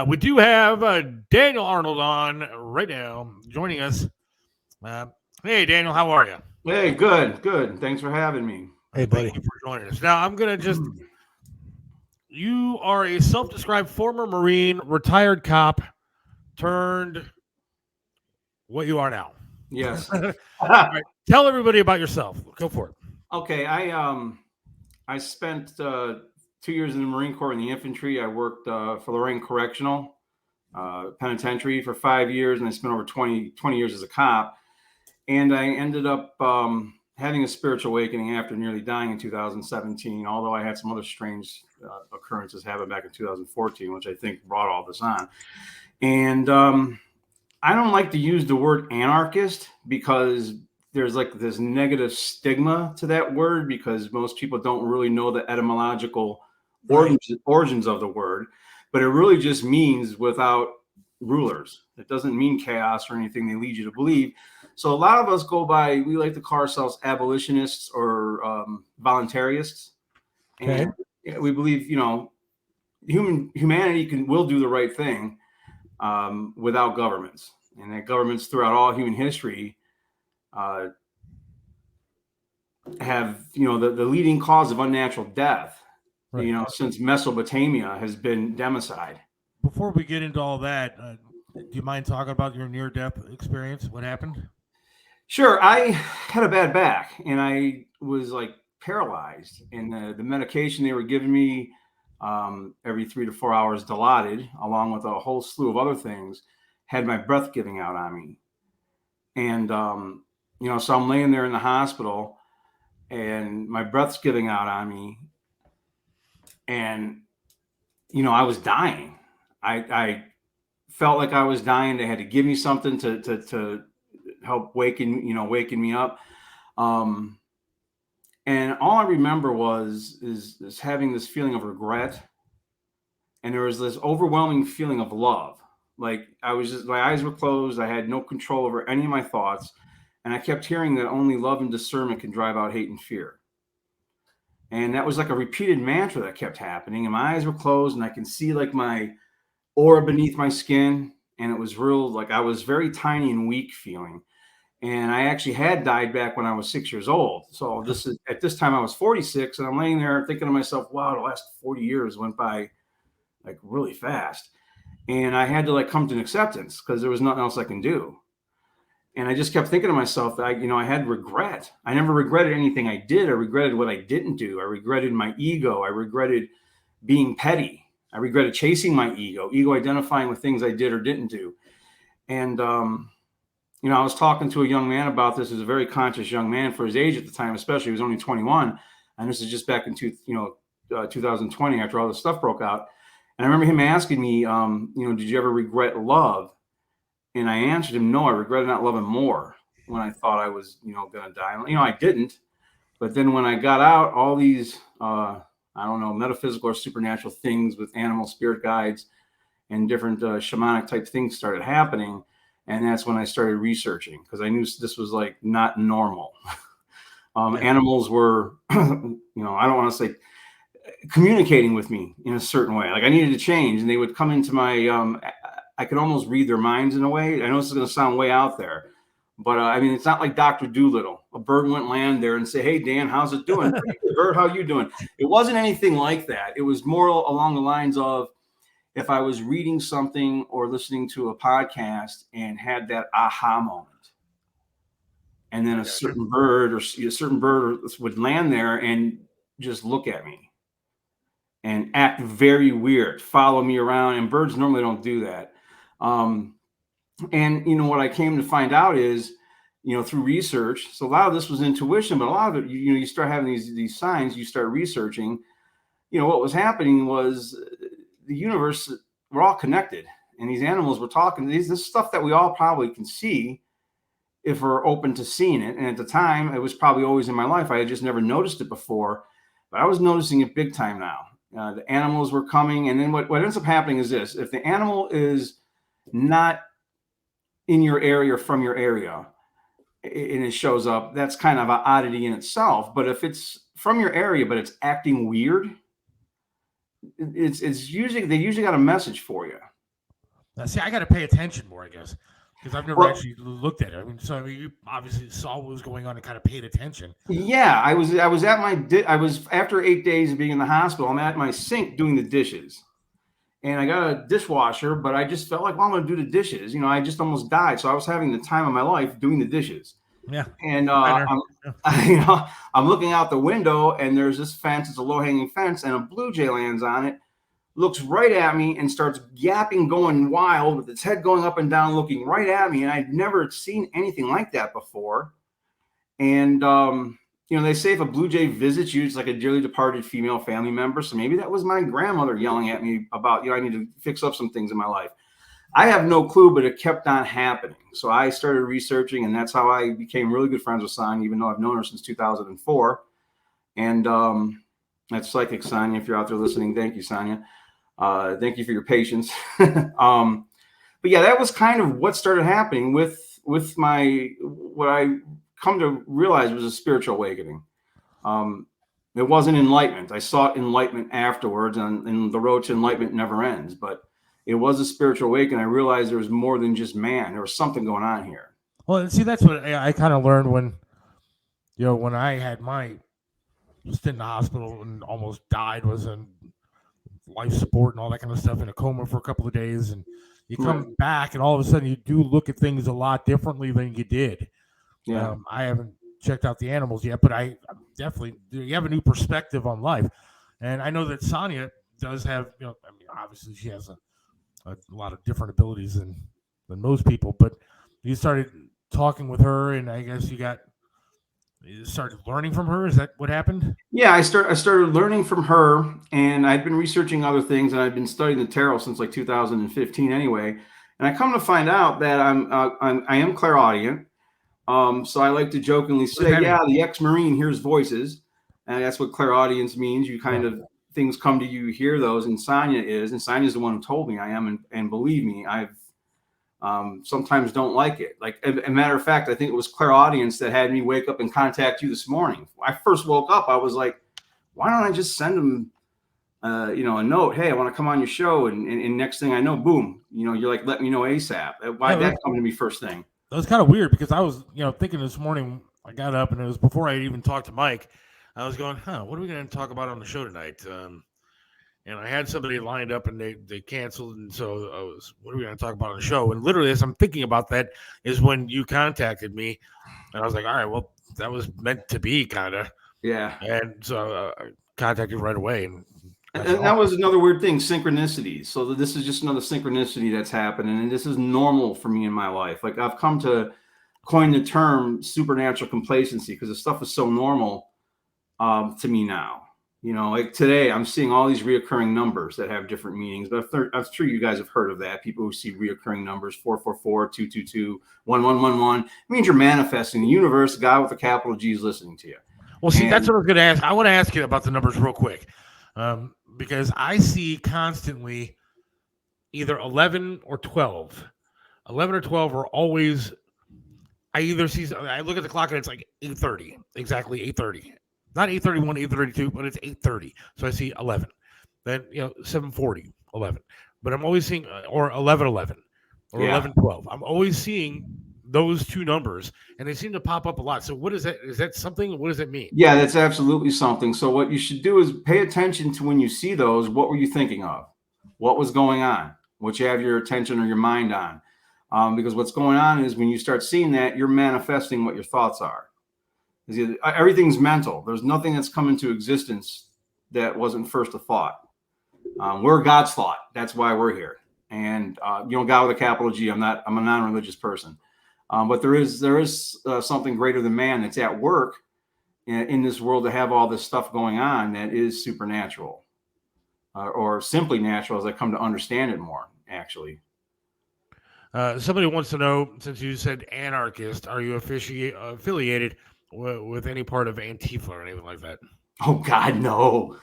We do have Daniel Arnold on right now, joining us. Uh, hey, Daniel, how are you? Hey, good, good. Thanks for having me. Hey, Thank buddy. you for joining us. Now, I'm going to just, you are a self described former Marine, retired cop, turned what you are now. Yes. All right. Tell everybody about yourself. Go for it. Okay, I spent 2 years in the Marine Corps in the infantry. I worked for Lorraine Correctional Penitentiary for 5 years, and I spent over 20 years as a cop. And I ended up having a spiritual awakening after nearly dying in 2017, although I had some other strange occurrences happen back in 2014, which I think brought all this on. And I don't like to use the word anarchist because there's like this negative stigma to that word because most people don't really know the etymological Right. origins of the word, but it really just means without rulers. It doesn't mean chaos or anything they lead you to believe. So a lot of us go by, we like to call ourselves abolitionists or voluntarists. Okay. And we believe, humanity will do the right thing without governments, and that governments throughout all human history uh, have, the leading cause of unnatural death, Right. since Mesopotamia has been democide. Before we get into all that, do you mind talking about your near death experience? What happened? Sure, I had a bad back, and I was like paralyzed, and the medication they were giving me every 3 to 4 hours Dilaudid, along with a whole slew of other things, had my breath giving out on me. And so I'm laying there in the hospital and my breath's giving out on me, and I was dying. I felt like I was dying. They had to give me something to help waking me up. um and all I remember is having this feeling of regret, and there was this overwhelming feeling of love. Like, I was just, my eyes were closed, I had no control over any of my thoughts, and I kept hearing that only love and discernment can drive out hate and fear. And that was like a repeated mantra that kept happening. And my eyes were closed, and I can see like my aura beneath my skin. And it was real, like I was very tiny and weak feeling. And I actually had died back when I was 6 years old. So this is, at this time I was 46, and I'm laying there thinking to myself, wow, the last 40 years went by like really fast. And I had to like come to an acceptance because there was nothing else I can do. And I just kept thinking to myself that I had regret. I never regretted anything I did. I regretted what I didn't do. I regretted my ego. I regretted being petty. I regretted chasing my ego identifying with things I did or didn't do. And I was talking to a young man about this. He was a very conscious young man for his age at the time, especially. He was only 21, and this is just back in 2020 after all this stuff broke out. And I remember him asking me, did you ever regret love? And I answered him, no, I regretted not loving more when I thought I was, going to die. I didn't. But then when I got out, all these, I don't know, metaphysical or supernatural things with animal spirit guides and different shamanic type things started happening. And that's when I started researching, because I knew this was like not normal. Animals were, I don't want to say communicating with me in a certain way. Like I needed to change, and they would come into my, I could almost read their minds in a way. I know this is going to sound way out there, but it's not like Dr. Doolittle. A bird wouldn't land there and say, "Hey, Dan, how's it doing? Bird, how you doing?" It wasn't anything like that. It was more along the lines of, if I was reading something or listening to a podcast and had that aha moment, and then a certain bird would land there and just look at me and act very weird, follow me around. And birds normally don't do that. And what I came to find out is, through research, so a lot of this was intuition, but a lot of it, you start having these signs, you start researching. What was happening was the universe, we're all connected, and these animals were talking. This stuff that we all probably can see if we're open to seeing it. And at the time, it was probably always in my life. I had just never noticed it before, but I was noticing it big time now. The animals were coming, and then what ends up happening is this: if the animal is not in your area or from your area, and it shows up, that's kind of an oddity in itself. But if it's from your area but it's acting weird, it's usually, they usually got a message for you. Now, see, I got to pay attention more, I guess, because I've never Well, actually looked at it. I mean, so you obviously saw what was going on and kind of paid attention. yeah, I was at I was after 8 days of being in the hospital. I'm at my sink doing the dishes, and I got a dishwasher, but I just felt like, well, I'm going to do the dishes. I just almost died, so I was having the time of my life doing the dishes. Yeah. And Minor. Yeah. I'm looking out the window, and there's this fence. It's a low hanging fence, and a blue jay lands on it, looks right at me, and starts yapping, going wild, with its head going up and down, looking right at me. And I'd never seen anything like that before. And they say if a blue jay visits you, it's like a dearly departed female family member. So maybe that was my grandmother yelling at me about, I need to fix up some things in my life. I have no clue, but it kept on happening. So I started researching, and that's how I became really good friends with Sonia, even though I've known her since 2004. And that's Psychic Sonia. If you're out there listening, thank you, Sonia. Thank you for your patience. But yeah, that was kind of what started happening with what I come to realize was a spiritual awakening. It wasn't enlightenment. I sought enlightenment afterwards, and the road to enlightenment never ends. But it was a spiritual awakening. I realized there was more than just man. There was something going on here. Well, see, that's what I kind of learned when I had my stint in the hospital and almost died, was in life support and all that kind of stuff, in a coma for a couple of days, and you come back, and all of a sudden you do look at things a lot differently than you did. Yeah. I haven't checked out the animals yet, but I definitely, you have a new perspective on life. And I know that Sonia does have, I mean, obviously she has a lot of different abilities than most people, but you started talking with her, and I guess you started learning from her. Is that what happened? Yeah, I started learning from her, and I'd been researching other things, and I'd been studying the tarot since like 2015 anyway. And I come to find out that I am clairaudient. So I like to jokingly say, yeah, the ex-Marine hears voices, and that's what clairaudience means. You kind of, things come to you, you hear those, and Sonia's the one who told me I am, and believe me, I've sometimes don't like it. Like, a matter of fact, I think it was clairaudience that had me wake up and contact you this morning. When I first woke up, I was like, why don't I just send them a note? Hey, I want to come on your show. And next thing I know, boom, you're like, let me know ASAP. Why'd that come to me first thing? That was kind of weird, because I was, thinking this morning. I got up, and it was before I even talked to Mike. I was going, what are we going to talk about on the show tonight? And I had somebody lined up, and they canceled. And so what are we going to talk about on the show? And literally, as I'm thinking about that, is when you contacted me, and I was like, all right, well, that was meant to be, kind of. Yeah. And so I contacted right away. And that was another weird thing, synchronicities. So this is just another synchronicity that's happening, and this is normal for me in my life. Like, I've come to coin the term supernatural complacency, because the stuff is so normal to me now. Like today, I'm seeing all these reoccurring numbers that have different meanings. But I'm sure you guys have heard of that. People who see reoccurring numbers, 444, 222, 1111. It means you're manifesting. The universe, God with a capital G, is listening to you. Well, see, that's what I was going to ask. I want to ask you about the numbers real quick, because I see constantly either 11 or 12. 11 or 12 are always, I look at the clock and it's like 8:30, exactly 8:30. Not 8:31, 8:32, but it's 8:30. So I see 11. Then, 7:40, 11. But I'm always seeing, or 11:11, or 11:12. I'm always seeing those two numbers, and they seem to pop up a lot. So what is that? Is that something? What does it mean? Yeah, that's absolutely something. So what you should do is pay attention to when you see those. What were you thinking of? What was going on? What you have your attention or your mind on? Because what's going on is when you start seeing that, you're manifesting what your thoughts are. Everything's mental. There's nothing that's come into existence that wasn't first a thought. We're God's thought. That's why we're here. And God with a capital G. I'm a non-religious person, but there is something greater than man that's at work in this world to have all this stuff going on that is supernatural, or simply natural, as I come to understand it more. Actually, somebody wants to know, since you said anarchist, are you affiliated with any part of Antifa or anything like that? Oh God, no.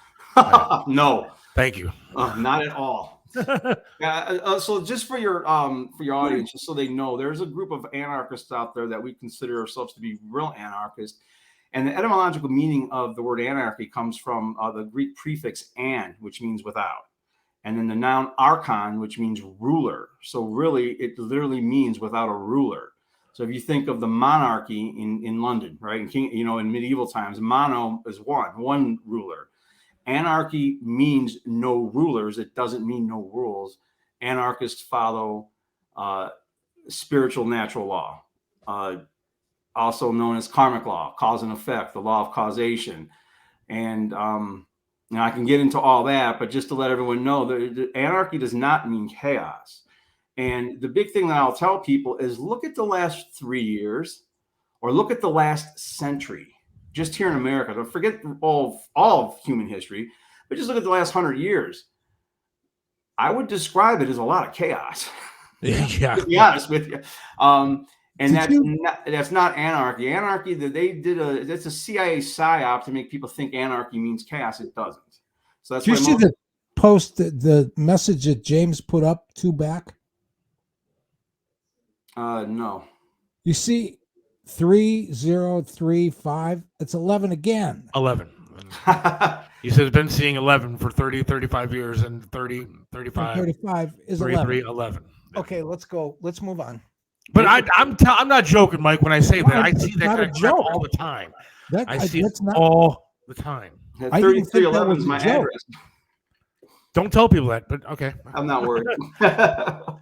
No. Thank you. Not at all. So just for your audience, just so they know, there's a group of anarchists out there that we consider ourselves to be real anarchists. And the etymological meaning of the word anarchy comes from the Greek prefix "an," which means without. and then the noun archon, which means ruler. So really, it literally means without a ruler. So if you think of the monarchy in London, right, in medieval times, mono is one ruler. Anarchy means no rulers. It doesn't mean no rules. Anarchists follow spiritual natural law, also known as karmic law, cause and effect, the law of causation. And now I can get into all that, but just to let everyone know, the anarchy does not mean chaos. And the big thing that I'll tell people is look at the last 3 years or look at the last century, just here in America. Don't forget all of human history, but just look at the last 100 years. I would describe it as a lot of chaos. Yeah. To be honest with you. And that's not anarchy. Anarchy, that's a CIA psyop to make people think anarchy means chaos. It doesn't. So that's Do you see the post, the message that James put up 2 back? No. You see 3035. It's 11 again. 11. He says been seeing 11 for 30, 35 years, and 30, 35. 35 is 33, 11. 11. Okay, let's go. Let's move on. But I'm not joking, Mike, when I say that. I see that kind of crap all the time. I see it all the time. 3311 is my address. Don't tell people that, but okay. I'm not worried. All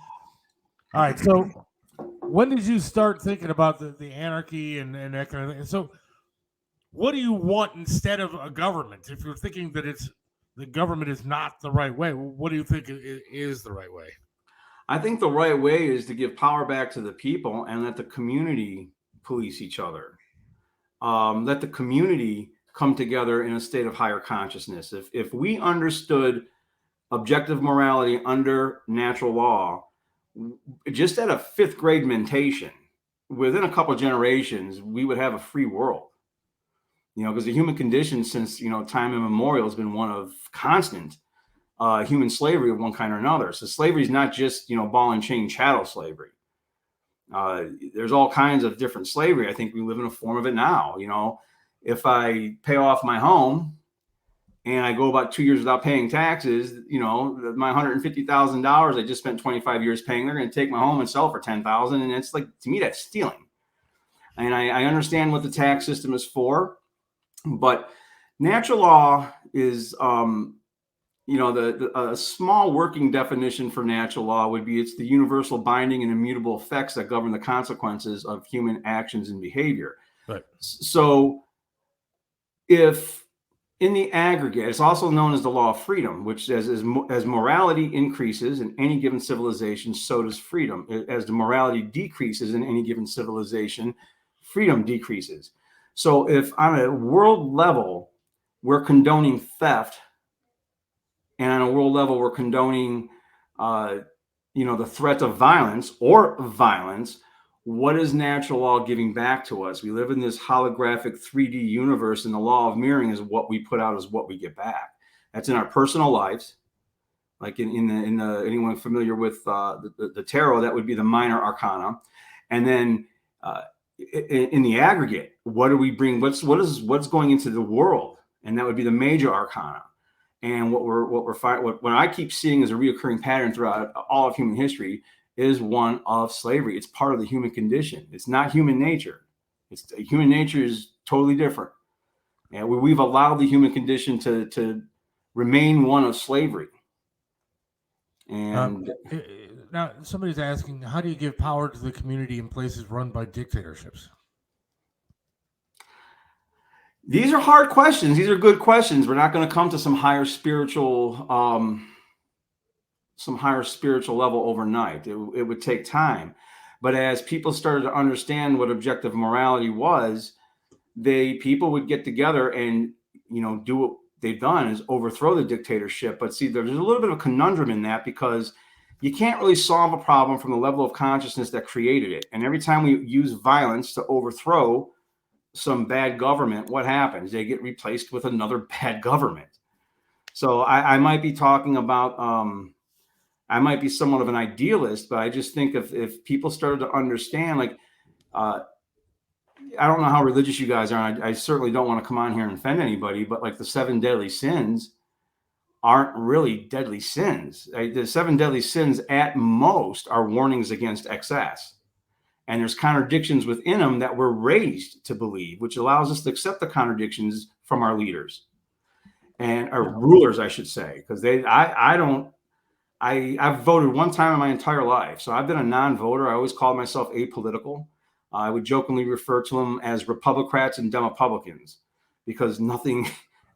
right, so when did you start thinking about the anarchy and that kind of thing? And so what do you want instead of a government? If you're thinking that the government is not the right way, what do you think is the right way? I think the right way is to give power back to the people and let the community police each other. Let the community come together in a state of higher consciousness. If we understood objective morality under natural law, just at a 5th grade mentation, within a couple of generations, we would have a free world. Because the human condition since, time immemorial has been one of constant human slavery of one kind or another. So slavery is not just, ball and chain chattel slavery. There's all kinds of different slavery. I think we live in a form of it now. If I pay off my home and I go about 2 years without paying taxes, my $150,000 I just spent 25 years paying, they're going to take my home and sell it for $10,000. And it's like, to me, that's stealing. And I understand what the tax system is for, but natural law is, a small working definition for natural law would be it's the universal binding and immutable effects that govern the consequences of human actions and behavior. Right. So if in the aggregate, it's also known as the law of freedom, which says as morality increases in any given civilization, so does freedom. As the morality decreases in any given civilization, freedom decreases. So if on a world level, we're condoning theft, and on a world level, we're condoning, the threat of violence or violence, what is natural law giving back to us? We live in this holographic 3D universe, and the law of mirroring is what we put out is what we get back. That's in our personal lives. Like in the anyone familiar with the tarot, that would be the minor arcana. And then in the aggregate, what do we bring? What's going into the world? And that would be the major arcana. And what I keep seeing as a reoccurring pattern throughout all of human history is one of slavery. It's part of the human condition. It's not human nature. Human nature is totally different. And we've allowed the human condition to remain one of slavery. And now somebody's asking, how do you give power to the community in places run by dictatorships? These are hard questions. These are good questions. We're not going to come to some higher spiritual level overnight. It would take time. But as people started to understand what objective morality was, people would get together and do what they've done is overthrow the dictatorship. But see, there's a little bit of a conundrum in that because you can't really solve a problem from the level of consciousness that created it. And every time we use violence to overthrow some bad government, what happens? They get replaced with another bad government. So I might be talking about, I might be somewhat of an idealist, but I just think if people started to understand, like, I don't know how religious you guys are. I certainly don't want to come on here and offend anybody, but like the 7 deadly sins, aren't really deadly sins. The 7 deadly sins at most are warnings against excess. And there's contradictions within them that we're raised to believe, which allows us to accept the contradictions from our leaders and our rulers, I should say, because I've voted one time in my entire life. So I've been a non-voter. I always called myself apolitical. I would jokingly refer to them as Republicrats and Demopublicans because nothing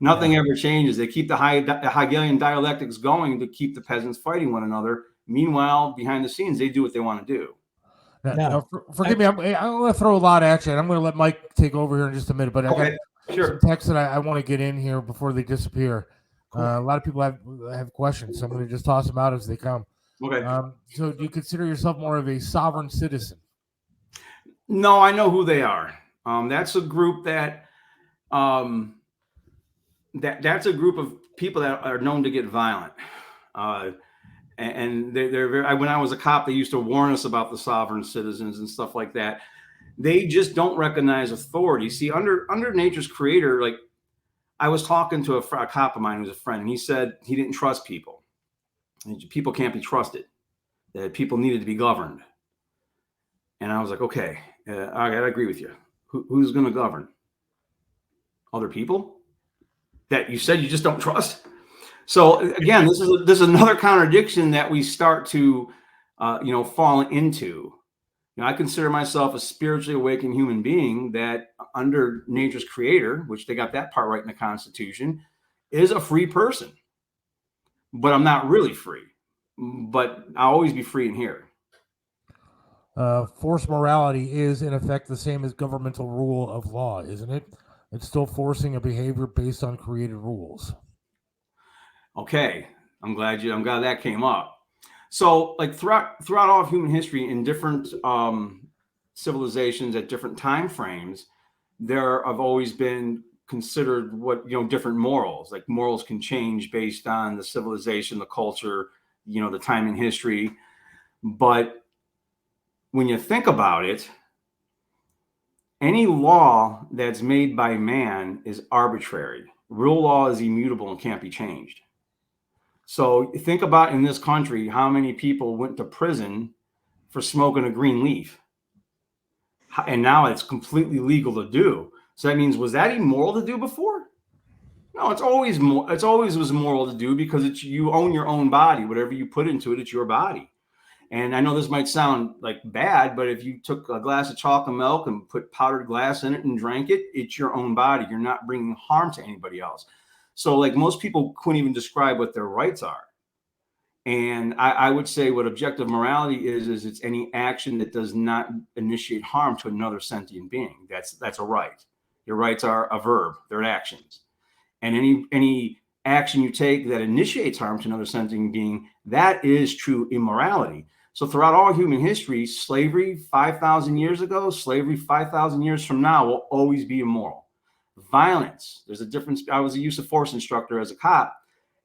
ever changes. They keep the Hegelian dialectics going to keep the peasants fighting one another. Meanwhile, behind the scenes, they do what they want to do. Now, forgive me. I'm going to throw a lot at you, and I'm going to let Mike take over here in just a minute. But I got some texts that I want to get in here before they disappear. Cool. A lot of people have questions, so I'm going to just toss them out as they come. Okay. So, do you consider yourself more of a sovereign citizen? No, I know who they are. That's a group that's a group of people that are known to get violent. And they're very, when I was a cop, they used to warn us about the sovereign citizens and stuff like that. They just don't recognize authority. See, under nature's creator, like I was talking to a cop of mine who's a friend, and he said he didn't trust people. People can't be trusted. That people needed to be governed. And I was like, okay, I agree with you. Who's going to govern? Other people that you said you just don't trust? So again, this is another contradiction that we start to, fall into. I consider myself a spiritually awakened human being that under nature's creator, which they got that part right in the Constitution, is a free person. But I'm not really free. But I'll always be free in here. Forced morality is in effect the same as governmental rule of law, isn't it? It's still forcing a behavior based on created rules. Okay, I'm glad that came up. So, like throughout all of human history, in different civilizations at different time frames, there have always been considered different morals. Like morals can change based on the civilization, the culture, the time in history. But when you think about it, any law that's made by man is arbitrary. Real law is immutable and can't be changed. So think about in this country, how many people went to prison for smoking a green leaf. And now it's completely legal to do. So that means, was that immoral to do before? No, it's always was moral to do because you own your own body. Whatever you put into it, it's your body. And I know this might sound like bad, but if you took a glass of chocolate milk and put powdered glass in it and drank it, it's your own body. You're not bringing harm to anybody else. So like most people couldn't even describe what their rights are. And I would say what objective morality is it's any action that does not initiate harm to another sentient being. That's a right. Your rights are a verb, they're actions. And any action you take that initiates harm to another sentient being, that is true immorality. So throughout all human history, slavery 5,000 years ago, slavery 5,000 years from now will always be immoral. Violence, there's a difference. I was a use of force instructor as a cop,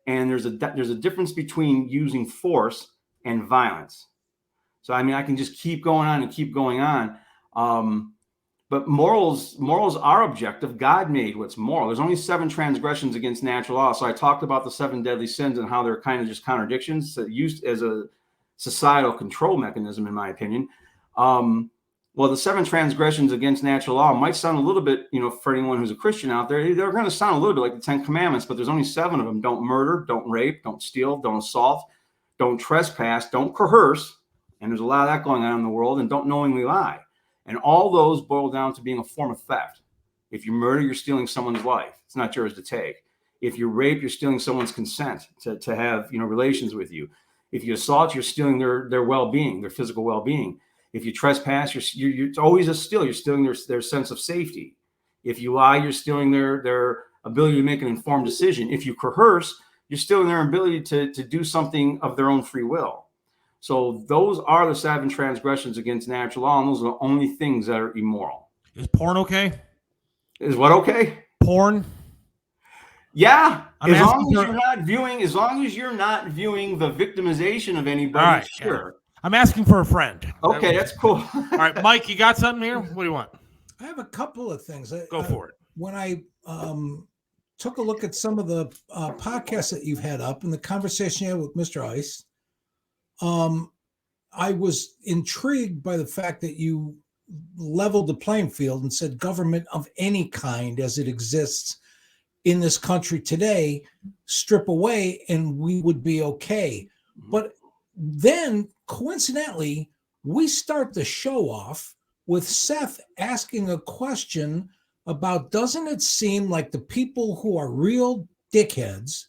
and there's a difference between using force and violence. So I mean, I can just keep going on and keep going on. But morals are objective. God made what's moral. There's only 7 transgressions against natural law. So I talked about the 7 deadly sins and how they're kind of just contradictions used as a societal control mechanism, in my opinion. Well, the 7 transgressions against natural law might sound a little bit, for anyone who's a Christian out there, they're going to sound a little bit like the 10 Commandments, but there's only 7 of them. Don't murder, don't rape, don't steal, don't assault, don't trespass, don't coerce. And there's a lot of that going on in the world, and don't knowingly lie. And all those boil down to being a form of theft. If you murder, you're stealing someone's life. It's not yours to take. If you rape, you're stealing someone's consent to have, relations with you. If you assault, you're stealing their well-being, their physical well-being. If you trespass, you're always a steal. You're stealing their sense of safety. If you lie, you're stealing their ability to make an informed decision. If you coerce, you're stealing their ability to do something of their own free will. So those are the 7 transgressions against natural law, and those are the only things that are immoral. Is porn okay? Is what okay? Porn? Yeah, as long as you're not viewing the victimization of anybody, right, sure. I'm asking for a friend. Okay, that's cool. All right, Mike, you got something here? What do you want? I have a couple of things. Go for it. When I took a look at some of the podcasts that you've had up and the conversation you had with Mr. Ice. I was intrigued by the fact that you leveled the playing field and said government of any kind as it exists in this country today, strip away and we would be okay. But then coincidentally, we start the show off with Seth asking a question about, doesn't it seem like the people who are real dickheads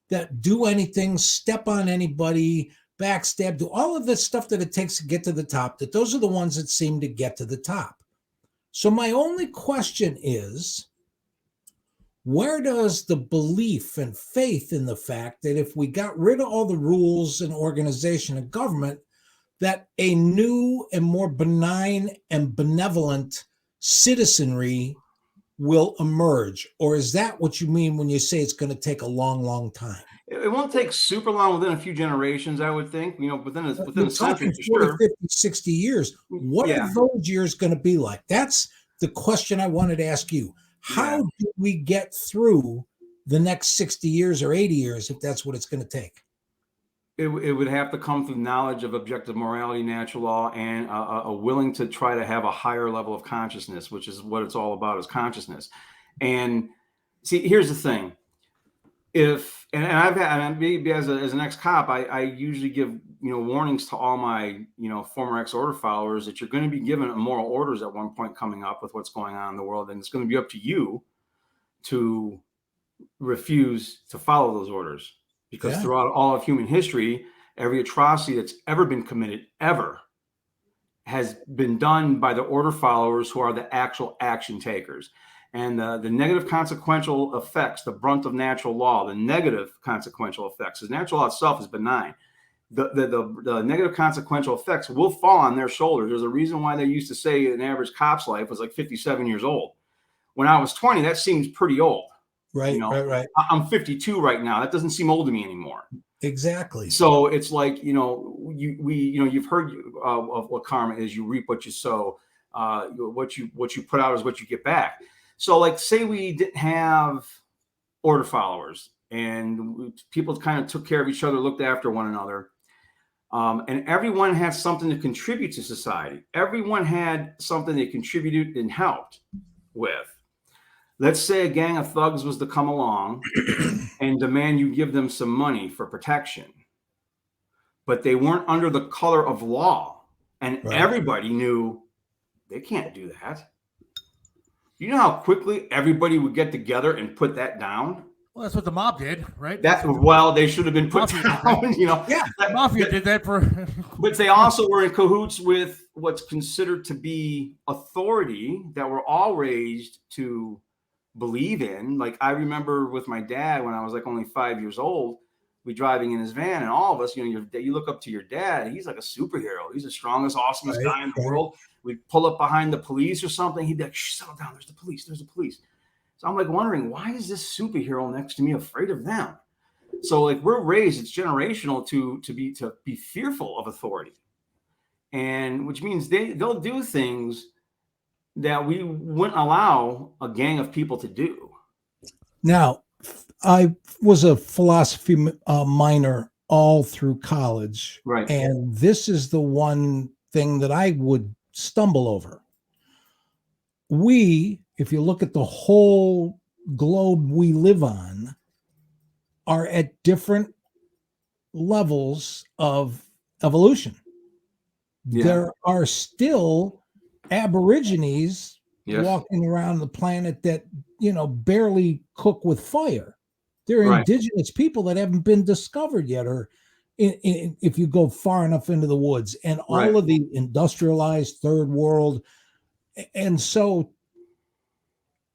that do anything, step on anybody, backstab, do all of this stuff that it takes to get to the top, that those are the ones that seem to get to the top. So my only question is, where does the belief and faith in the fact that if we got rid of all the rules and organization of government, that a new and more benign and benevolent citizenry will emerge? Or is that what you mean when you say it's going to take a long, long time? It won't take super long, within a few generations, I would think, within a century, 40, for sure. 50, 60 years. What are those years going to be like? That's the question I wanted to ask you. How do we get through the next 60 years or 80 years if that's what it's going to take? It would have to come through knowledge of objective morality, natural law, and a willing to try to have a higher level of consciousness, which is what it's all about, is consciousness. And see, here's the thing. I've had, maybe as an ex-cop, I usually give warnings to all my former ex-order followers that you're going to be given moral orders at one point coming up with what's going on in the world, and it's going to be up to you to refuse to follow those orders, because throughout all of human history, every atrocity that's ever been committed has been done by the order followers who are the actual action takers. And the negative consequential effects, the brunt of natural law, the negative consequential effects, because natural law itself is benign. The negative consequential effects will fall on their shoulders. There's a reason why they used to say an average cop's life was like 57 years old. When I was 20, that seems pretty old. Right, right. I'm 52 right now. That doesn't seem old to me anymore. Exactly. So it's like, you've heard of what karma is. You reap what you sow. What you put out is what you get back. So, like, say we didn't have order followers and people kind of took care of each other, looked after one another, and everyone had something to contribute to society. Everyone had something they contributed and helped with. Let's say a gang of thugs was to come along and demand you give them some money for protection, but they weren't under the color of law, and everybody knew they can't do that. You know how quickly everybody would get together and put that down? Well, that's what the mob did, right? They should have been put down. The mafia did that for. But they also were in cahoots with what's considered to be authority that we're all raised to believe in. Like, I remember with my dad when I was like only 5 years old, we driving in his van, and all of us, you look up to your dad. He's like a superhero. He's the strongest, awesomest guy in the world. We'd pull up behind the police or something. He'd be like, "Shh, settle down. There's the police. There's the police." So I'm like wondering, why is this superhero next to me afraid of them? So like, we're raised, it's generational to be fearful of authority, and which means they'll do things that we wouldn't allow a gang of people to do. Now, I was a philosophy minor all through college, right? And this is the one thing that I would stumble over. If you look at the whole globe we live on, are at different levels of evolution. There are still Aborigines walking around the planet that, barely cook with fire. There are indigenous people that haven't been discovered yet, or if you go far enough into the woods, and all of the industrialized third world. And so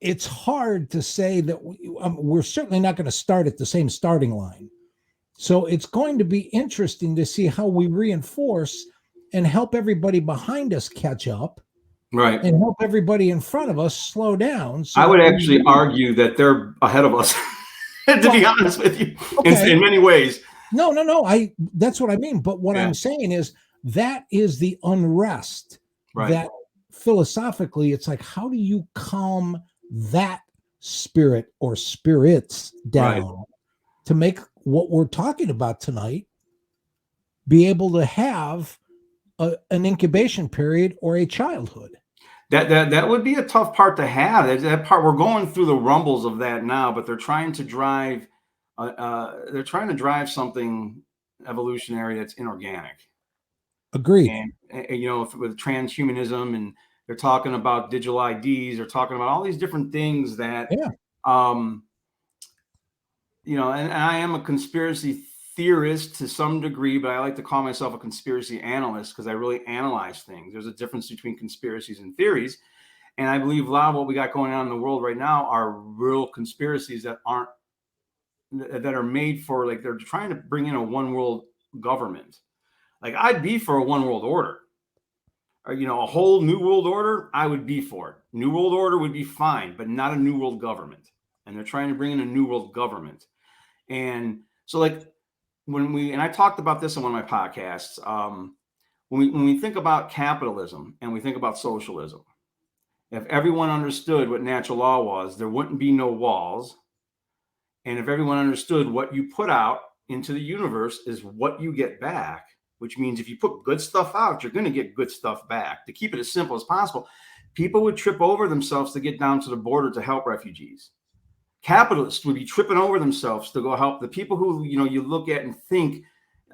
it's hard to say that we're certainly not going to start at the same starting line. So it's going to be interesting to see how we reinforce and help everybody behind us catch up. Right. And help everybody in front of us slow down. So I would actually argue that they're ahead of us, to be honest with you, in many ways. No. That's what I mean. But what I'm saying is that is the unrest that philosophically, it's like, how do you calm that spirit or spirits down Right. to make what we're talking about tonight be able to have an incubation period or a childhood. That would be a tough part to have. That part, we're going through the rumbles of that now, but they're trying to drive something evolutionary that's inorganic. Agreed. And with transhumanism, and they're talking about digital IDs, they're talking about all these different things that, Yeah. and I am a conspiracy theorist to some degree, but I like to call myself a conspiracy analyst because I really analyze things. There's a difference between conspiracies and theories. And I believe a lot of what we got going on in the world right now are real conspiracies that are made for, like, they're trying to bring in a one world government. Like, I'd be for a one world order, or, a whole new world order. I would be for it. New world order would be fine, but not a new world government. And they're trying to bring in a new world government. And so, like, and I talked about this on one of my podcasts, when we think about capitalism and we think about socialism, if everyone understood what natural law was, there wouldn't be no walls. And if everyone understood what you put out into the universe is what you get back, which means if you put good stuff out, you're going to get good stuff back. To keep it as simple as possible, people would trip over themselves to get down to the border to help refugees. Capitalists would be tripping over themselves to go help the people who, you look at and think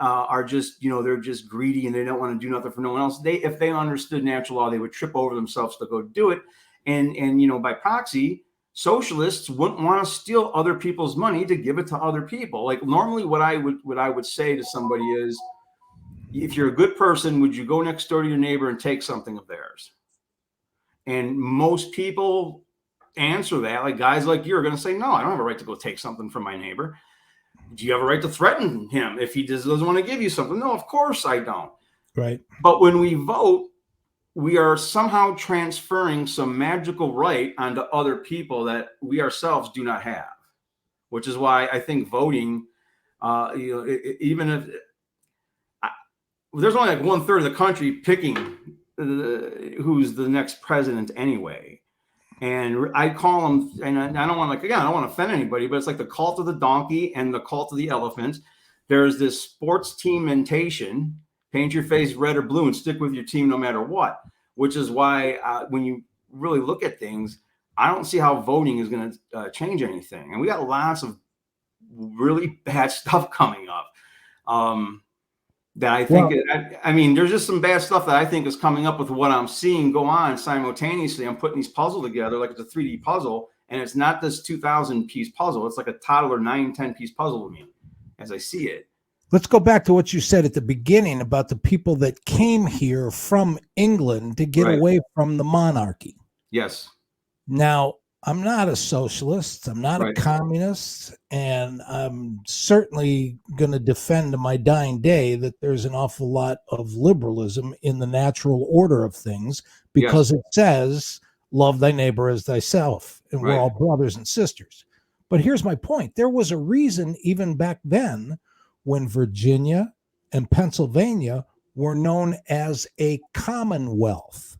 are just, they're just greedy and they don't want to do nothing for no one else. If they understood natural law, they would trip over themselves to go do it. And by proxy, socialists wouldn't want to steal other people's money to give it to other people. Like, normally what I would say to somebody is, if you're a good person, would you go next door to your neighbor and take something of theirs? And most people answer that, like, guys like you are going to say, no, I don't have a right to go take something from my neighbor. Do you have a right to threaten him if he just doesn't want to give you something? No, of course I don't. Right. But when we vote, we are somehow transferring some magical right onto other people that we ourselves do not have, which is why I think voting, even if there's only like 1/3 of the country picking who's the next president anyway. And I call them, and I don't want to, I don't want to offend anybody, but it's like the cult of the donkey and the cult of the elephant. There's this sports team mentation: paint your face red or blue and stick with your team no matter what, which is why when you really look at things, I don't see how voting is going to change anything. And we got lots of really bad stuff coming up. That I think, there's just some bad stuff that I think is coming up with what I'm seeing go on simultaneously. I'm putting these puzzles together like it's a 3D puzzle, and it's not this 2,000 piece puzzle. It's like a toddler 9-10 piece puzzle to me as I see it. Let's go back to what you said at the beginning about the people that came here from England to get away from the monarchy. Yes. Now, I'm not a socialist. I'm not a communist. And I'm certainly going to defend to my dying day that there's an awful lot of liberalism in the natural order of things, because it says, love thy neighbor as thyself. And we're all brothers and sisters. But here's my point. There was a reason even back then when Virginia and Pennsylvania were known as a commonwealth,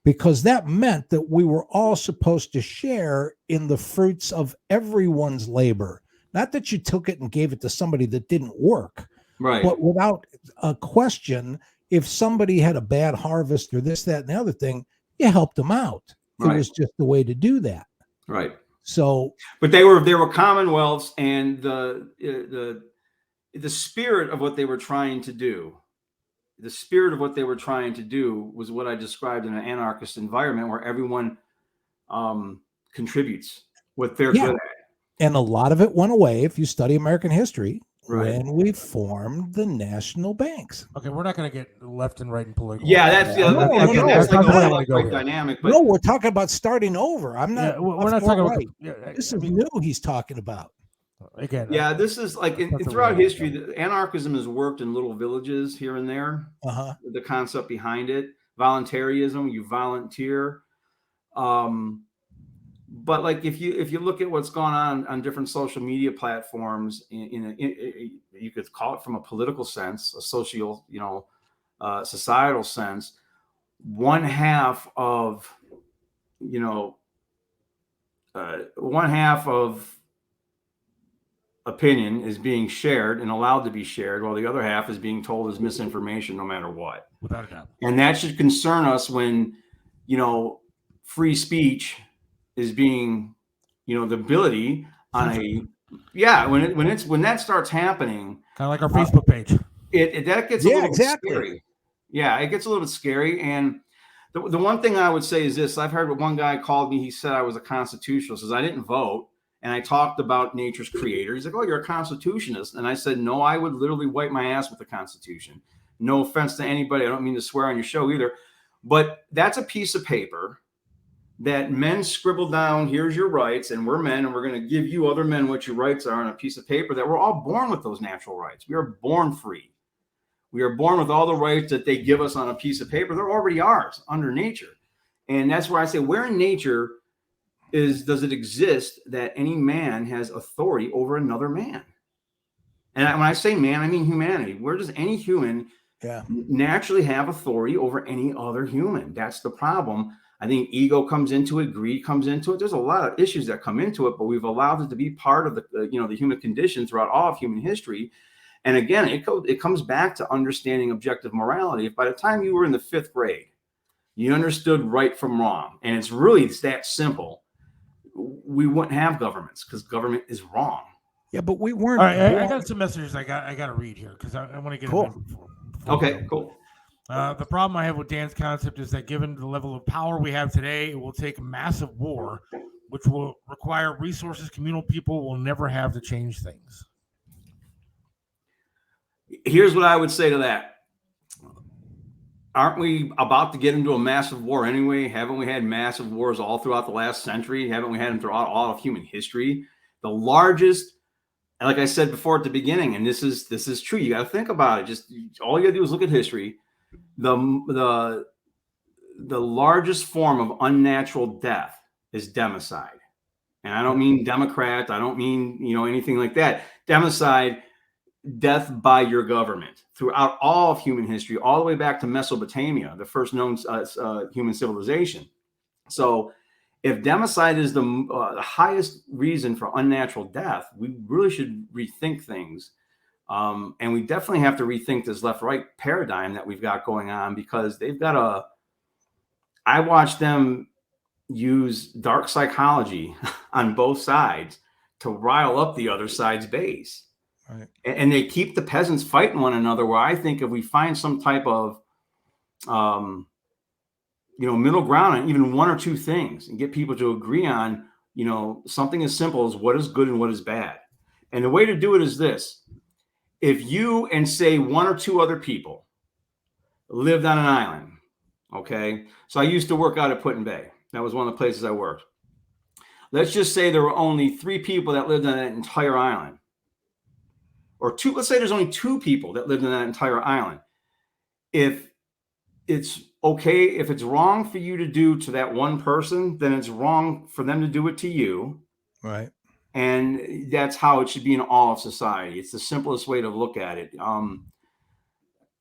because that meant that we were all supposed to share in the fruits of everyone's labor. Not that you took it and gave it to somebody that didn't work, but without a question, if somebody had a bad harvest or this, that, and the other thing, you helped them out. It was just the way to do that. Right. So, but they were commonwealths, and the spirit of what they were trying to do. The spirit of what they were trying to do was what I described in an anarchist environment where everyone contributes what they're good at. And a lot of it went away if you study American history when we formed the national banks. Okay, we're not going to get left and right and political. Yeah, that's like a whole dynamic. But no, we're talking about starting over. I'm not. Yeah, we're not talking about. This is new. He's talking about. Again, this is like throughout history, anarchism has worked in little villages here and there. The concept behind it, voluntarism, you volunteer. But like if you look at what's gone on different social media platforms, you could call it from a political sense, a social, societal sense. One half of one half of opinion is being shared and allowed to be shared, while the other half is being told is misinformation no matter what. Without a doubt. And that should concern us when, free speech is being, the ability on when that starts happening, kind of like our Facebook page. That gets a little bit scary. Yeah, it gets a little bit scary. And the one thing I would say is this: I've heard one guy called me. He said I was a constitutionalist. Says I didn't vote, and I talked about nature's creator. He's like, "Oh, you're a constitutionist," and I said, "No, I would literally wipe my ass with the Constitution." No offense to anybody. I don't mean to swear on your show either, but that's a piece of paper that men scribbled down. Here's your rights, and we're men, and we're going to give you other men what your rights are on a piece of paper. That we're all born with those natural rights. We are born free. We are born with all the rights that they give us on a piece of paper. They're already ours under nature. And that's where I say, where in nature does it exist that any man has authority over another man? And when I say man, I mean humanity. Where does any human naturally have authority over any other human? That's the problem. I think ego comes into it, greed comes into it. There's a lot of issues that come into it, but we've allowed it to be part of the human condition throughout all of human history. And again, it comes back to understanding objective morality. If by the time you were in the 5th grade, you understood right from wrong, and it's that simple, we wouldn't have governments, because government is wrong. Yeah, but we weren't. All right, I got some messages I got to read here because I want to get cool. Them before okay, cool. The problem I have with Dan's concept is that given the level of power we have today, it will take a massive war, which will require resources communal people will never have to change things. Here's what I would say to that. Aren't we about to get into a massive war anyway? Haven't we had massive wars all throughout the last century? Haven't we had them throughout all of human history? The largest, like I said before at the beginning, and this is true. You got to think about it. Just all you got to do is look at history. The largest form of unnatural death is democide. And I don't mean Democrat. I don't mean, anything like that. Democide, death by your government, throughout all of human history, all the way back to Mesopotamia, the first known human civilization. So if democide is the highest reason for unnatural death, we really should rethink things. And we definitely have to rethink this left-right paradigm that we've got going on, because they've got I watch them use dark psychology on both sides to rile up the other side's base. Right. And they keep the peasants fighting one another, where I think if we find some type of, middle ground on even one or two things and get people to agree on, something as simple as what is good and what is bad. And the way to do it is this. If you and say one or two other people lived on an island, okay? So I used to work out at Put-in-Bay. That was one of the places I worked. Let's just say there were only 3 people that lived on that entire island. Or 2, let's say there's only 2 people that lived on that entire island. If it's okay, if it's wrong for you to do to that one person, then it's wrong for them to do it to you. Right. And that's how it should be in all of society. It's the simplest way to look at it.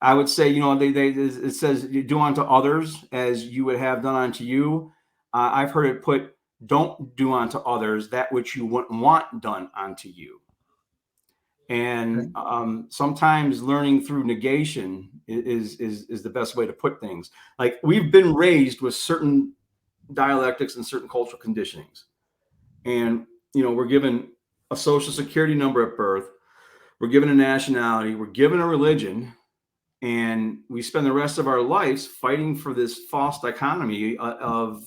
I would say, it says do unto others as you would have done unto you. I've heard it put, don't do unto others that which you wouldn't want done unto you. And sometimes learning through negation is the best way to put things. Like, we've been raised with certain dialectics and certain cultural conditionings. And, we're given a social security number at birth. We're given a nationality. We're given a religion. And we spend the rest of our lives fighting for this false dichotomy of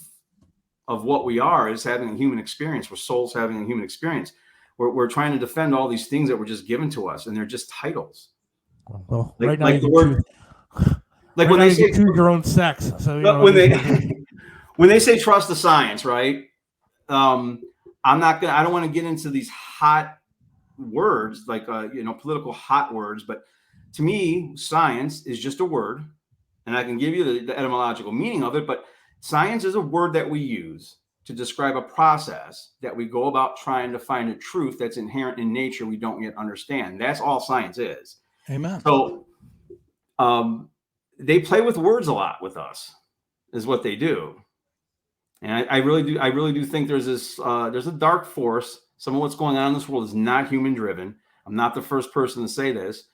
what we are as having a human experience. We're souls having a human experience. We're trying to defend all these things that were just given to us, and they're just titles. Well, right now, when they say choose your own sex. So when they say trust the science, right? I don't want to get into these hot words, like political hot words, but to me, science is just a word, and I can give you the etymological meaning of it. But science is a word that we use to describe a process that we go about trying to find a truth that's inherent in nature we don't yet understand. That's all science is. Amen. So they play with words a lot with us, is what they do. And I really do think there's a dark force. Some of what's going on in this world is not human driven. I'm not the first person to say this.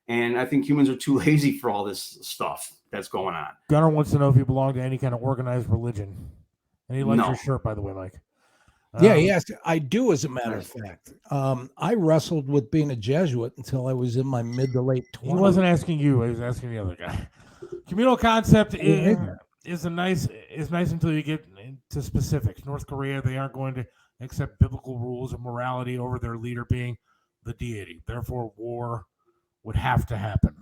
And I think humans are too lazy for all this stuff that's going on. Gunnar wants to know if you belong to any kind of organized religion. And he likes No. your shirt, by the way, Mike. Yeah, yes, I do, as a matter of fact. I wrestled with being a Jesuit until I was in my mid to late 20s. He wasn't asking you, he was asking the other guy. Communal concept is nice until you get into specifics. North Korea, they aren't going to accept biblical rules of morality over their leader being the deity. Therefore, war would have to happen.